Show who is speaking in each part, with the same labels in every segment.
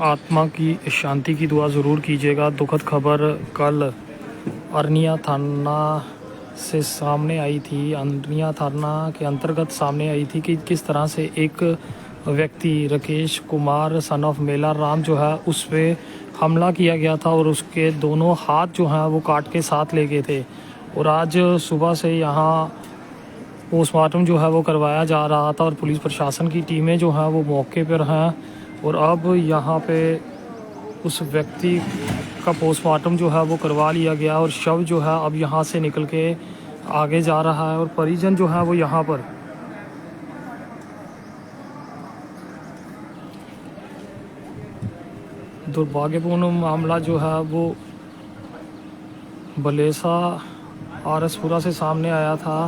Speaker 1: आत्मा की शांति की दुआ ज़रूर कीजिएगा। दुखद खबर कल अरनिया थाना से सामने आई थी, अरनिया थाना के अंतर्गत सामने आई थी कि किस तरह से एक व्यक्ति राकेश कुमार सन ऑफ मेला राम जो है उस पर हमला किया गया था और उसके दोनों हाथ जो हैं वो काट के साथ ले गए थे। और आज सुबह से यहाँ पोस्टमार्टम जो है वो करवाया जा रहा था और पुलिस प्रशासन की टीमें जो हैं वो मौके पर हैं और अब यहाँ पे उस व्यक्ति का पोस्टमार्टम जो है वो करवा लिया गया और शव जो है अब यहाँ से निकल के आगे जा रहा है और परिजन जो है वो यहाँ पर दुर्भाग्यपूर्ण मामला जो है वो बलेसा आरसपुरा से सामने आया था।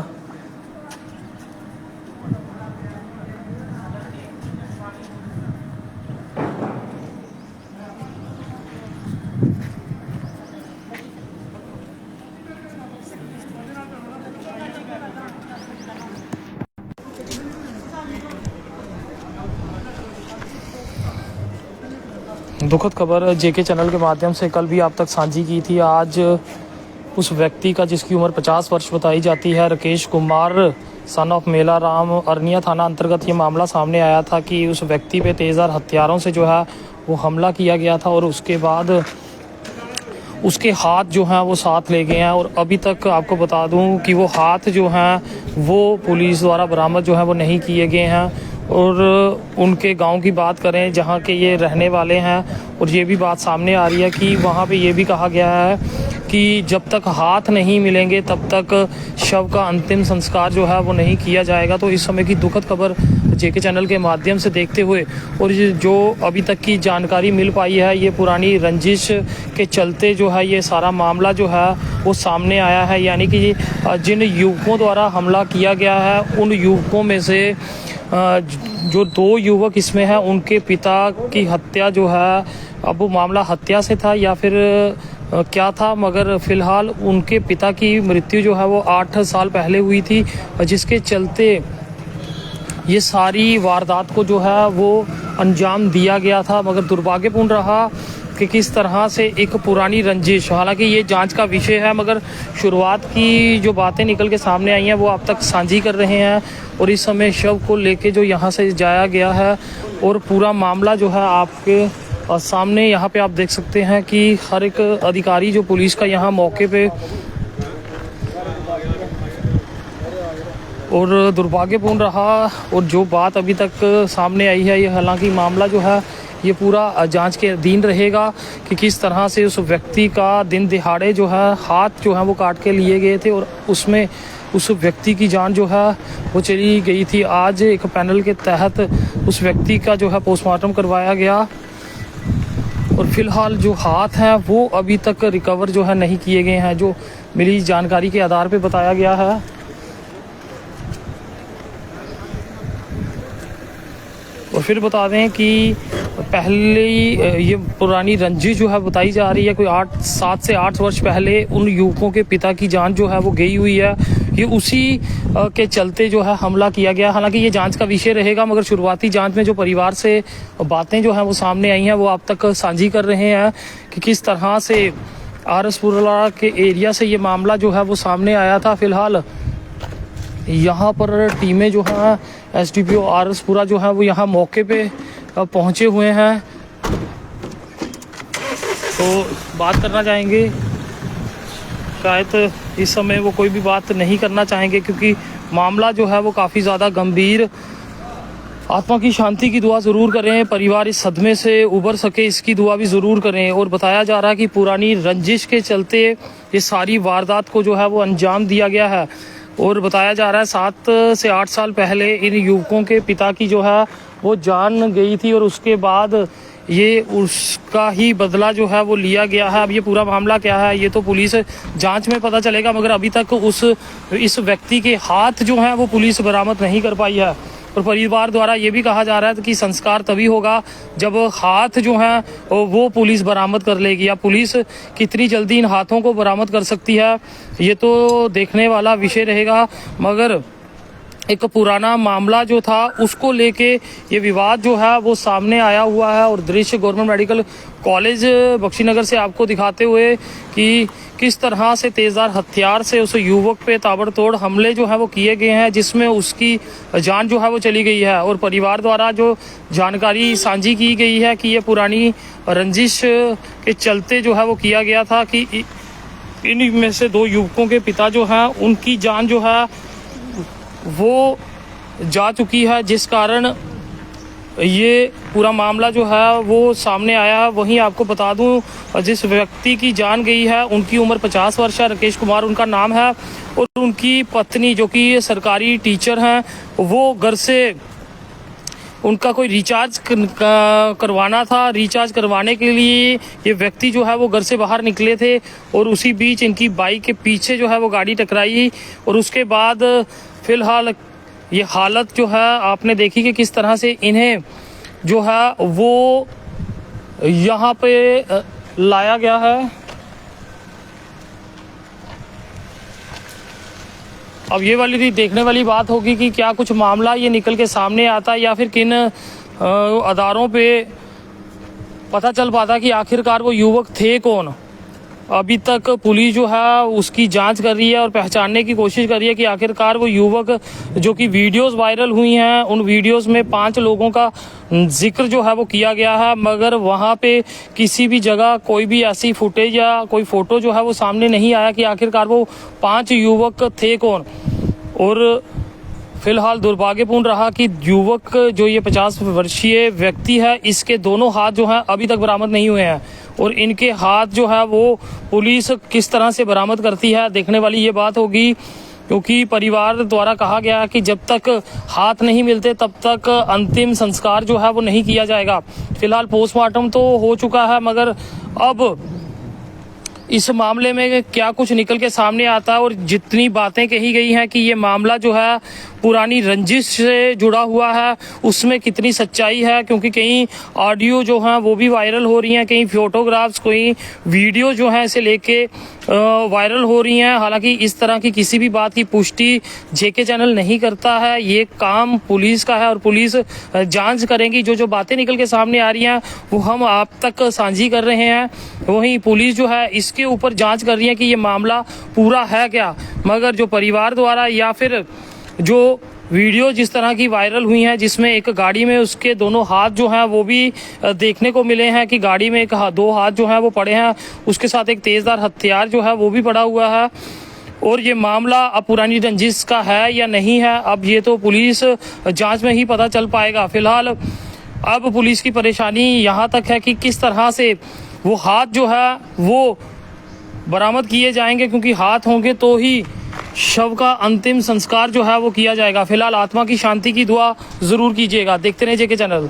Speaker 1: दुखद खबर जेके चैनल के माध्यम से कल भी आप तक साझी की थी। आज उस व्यक्ति का जिसकी उम्र 50 वर्ष बताई जाती है, राकेश कुमार सन ऑफ मेला राम, अरनिया थाना अंतर्गत ये मामला सामने आया था कि उस व्यक्ति पे तेज़धार हथियारों से जो है वो हमला किया गया था और उसके बाद उसके हाथ जो हैं वो साथ ले गए हैं। और अभी तक आपको बता दूं कि वो हाथ जो हैं वो पुलिस द्वारा बरामद जो है वो नहीं किए गए हैं। और उनके गांव की बात करें जहां के ये रहने वाले हैं और ये भी बात सामने आ रही है कि वहां पे ये भी कहा गया है कि जब तक हाथ नहीं मिलेंगे तब तक शव का अंतिम संस्कार जो है वो नहीं किया जाएगा। तो इस समय की दुखद खबर जेके चैनल के माध्यम से देखते हुए और जो अभी तक की जानकारी मिल पाई है, ये पुरानी रंजिश के चलते जो है ये सारा मामला जो है वो सामने आया है। यानी कि जिन युवकों द्वारा हमला किया गया है उन युवकों में से जो 2 युवक इसमें हैं उनके पिता की हत्या जो है, अब वो मामला हत्या से था या फिर क्या था, मगर फिलहाल उनके पिता की मृत्यु जो है वो 8 साल पहले हुई थी, जिसके चलते ये सारी वारदात को जो है वो अंजाम दिया गया था। मगर दुर्भाग्यपूर्ण रहा कि किस तरह से एक पुरानी रंजिश, हालांकि ये जांच का विषय है, मगर शुरुआत की जो बातें निकल के सामने आई हैं वो आप तक साझी कर रहे हैं। और इस समय शव को लेके जो यहाँ से जाया गया है और पूरा मामला जो है आपके सामने यहाँ पे आप देख सकते हैं कि हर एक अधिकारी जो पुलिस का यहाँ मौके पे, और दुर्भाग्यपूर्ण रहा। और जो बात अभी तक सामने आई है, ये हालांकि मामला जो है ये पूरा जांच के अधीन रहेगा कि किस तरह से उस व्यक्ति का दिन दिहाड़े जो है हाथ जो है वो काट के लिए गए थे और उसमें उस व्यक्ति की जान जो है वो चली गई थी। आज एक पैनल के तहत उस व्यक्ति का जो है पोस्टमार्टम करवाया गया और फिलहाल जो हाथ हैं वो अभी तक रिकवर जो है नहीं किए गए हैं, जो मिली जानकारी के आधार पे बताया गया है। और फिर बता दें कि पहले ये पुरानी रंजिश जो है बताई जा रही है, कोई 7 से 8 वर्ष पहले उन युवकों के पिता की जान जो है वो गई हुई है। ये उसी के चलते जो है हमला किया गया। हालांकि ये जांच का विषय रहेगा, मगर शुरुआती जांच में जो परिवार से बातें जो हैं वो सामने आई हैं वो आप तक साझी कर रहे हैं कि किस तरह से आरसपुरा के एरिया से ये मामला जो है वो सामने आया था। फिलहाल यहाँ पर टीमें जो हैं SDPO आरसपुरा जो है वो यहाँ मौके पे पहुँचे हुए हैं। तो बात करना चाहेंगे, शायद इस समय वो कोई भी बात नहीं करना चाहेंगे क्योंकि मामला जो है वो काफ़ी ज़्यादा गंभीर। आत्मा की शांति की दुआ ज़रूर करें, परिवार इस सदमे से उबर सके इसकी दुआ भी ज़रूर करें। और बताया जा रहा है कि पुरानी रंजिश के चलते ये सारी वारदात को जो है वो अंजाम दिया गया है। और बताया जा रहा है 7 से 8 साल पहले इन युवकों के पिता की जो है वो जान गई थी और उसके बाद ये उसका ही बदला जो है वो लिया गया है। अब ये पूरा मामला क्या है ये तो पुलिस जांच में पता चलेगा, मगर अभी तक इस व्यक्ति के हाथ जो हैं वो पुलिस बरामद नहीं कर पाई है। और परिवार द्वारा ये भी कहा जा रहा है कि संस्कार तभी होगा जब हाथ जो हैं वो पुलिस बरामद कर लेगी। या पुलिस कितनी जल्दी इन हाथों को बरामद कर सकती है ये तो देखने वाला विषय रहेगा। मगर एक पुराना मामला जो था उसको लेके ये विवाद जो है वो सामने आया हुआ है। और दृश्य गवर्नमेंट मेडिकल कॉलेज बख्शीनगर से आपको दिखाते हुए कि किस तरह से तेज़धार हथियार से उस युवक पे ताबड़तोड़ हमले जो है वो किए गए हैं, जिसमें उसकी जान जो है वो चली गई है। और परिवार द्वारा जो जानकारी साझी की गई है कि ये पुरानी रंजिश के चलते जो है वो किया गया था कि इन में से 2 युवकों के पिता जो हैं उनकी जान जो है वो जा चुकी है, जिस कारण ये पूरा मामला जो है वो सामने आया है। वहीं आपको बता दूं, जिस व्यक्ति की जान गई है उनकी उम्र 50 वर्ष है, राकेश कुमार उनका नाम है। और उनकी पत्नी जो कि सरकारी टीचर हैं, वो घर से उनका कोई रिचार्ज करवाना था। रिचार्ज करवाने के लिए ये व्यक्ति जो है वो घर से बाहर निकले थे और उसी बीच इनकी बाइक के पीछे जो है वो गाड़ी टकराई। और उसके बाद फिलहाल ये हालत जो है आपने देखी कि किस तरह से इन्हें जो है वो यहाँ पे लाया गया है। अब ये वाली देखने वाली बात होगी कि क्या कुछ मामला ये निकल के सामने आता या फिर किन आधारों पे पता चल पाता कि आखिरकार वो युवक थे कौन। अभी तक पुलिस जो है उसकी जांच कर रही है और पहचानने की कोशिश कर रही है कि आखिरकार वो युवक जो कि वीडियोस वायरल हुई हैं, उन वीडियोस में 5 लोगों का जिक्र जो है वो किया गया है, मगर वहाँ पे किसी भी जगह कोई भी ऐसी फुटेज या कोई फोटो जो है वो सामने नहीं आया कि आखिरकार वो 5 युवक थे कौन। और फिलहाल दुर्भाग्यपूर्ण रहा कि युवक जो ये 50 वर्षीय व्यक्ति है, इसके दोनों हाथ जो हैं अभी तक बरामद नहीं हुए हैं। और इनके हाथ जो है वो पुलिस किस तरह से बरामद करती है देखने वाली ये बात होगी, क्योंकि परिवार द्वारा कहा गया है कि जब तक हाथ नहीं मिलते तब तक अंतिम संस्कार जो है वो नहीं किया जाएगा। फिलहाल पोस्टमार्टम तो हो चुका है, मगर अब इस मामले में क्या कुछ निकल के सामने आता है और जितनी बातें कही गई हैं कि ये मामला जो है पुरानी रंजिश से जुड़ा हुआ है, उसमें कितनी सच्चाई है। क्योंकि कई ऑडियो जो हैं वो भी वायरल हो रही हैं, कई फोटोग्राफ्स, कोई वीडियो जो है इसे लेके वायरल हो रही हैं। हालांकि इस तरह की किसी भी बात की पुष्टि जेके चैनल नहीं करता है, ये काम पुलिस का है और पुलिस जांच करेंगी। जो बातें निकल के सामने आ रही हैं वो हम आप तक साझी कर रहे हैं। वहीं पुलिस जो है इसके ऊपर जांच कर रही है कि ये मामला पूरा है क्या। मगर जो परिवार द्वारा या फिर जो वीडियो जिस तरह की वायरल हुई है, जिसमें एक गाड़ी में उसके दोनों हाथ जो हैं वो भी देखने को मिले हैं कि गाड़ी में 2 हाथ जो हैं वो पड़े हैं, उसके साथ एक तेज़धार हथियार जो है वो भी पड़ा हुआ है। और ये मामला अब पुरानी रंजिश का है या नहीं है, अब ये तो पुलिस जांच में ही पता चल पाएगा। फिलहाल अब पुलिस की परेशानी यहाँ तक है कि किस तरह से वो हाथ जो है वो बरामद किए जाएंगे, क्योंकि हाथ होंगे तो ही शव का अंतिम संस्कार जो है वो किया जाएगा। फिलहाल आत्मा की शांति की दुआ जरूर कीजिएगा। देखते रहिए जेके चैनल।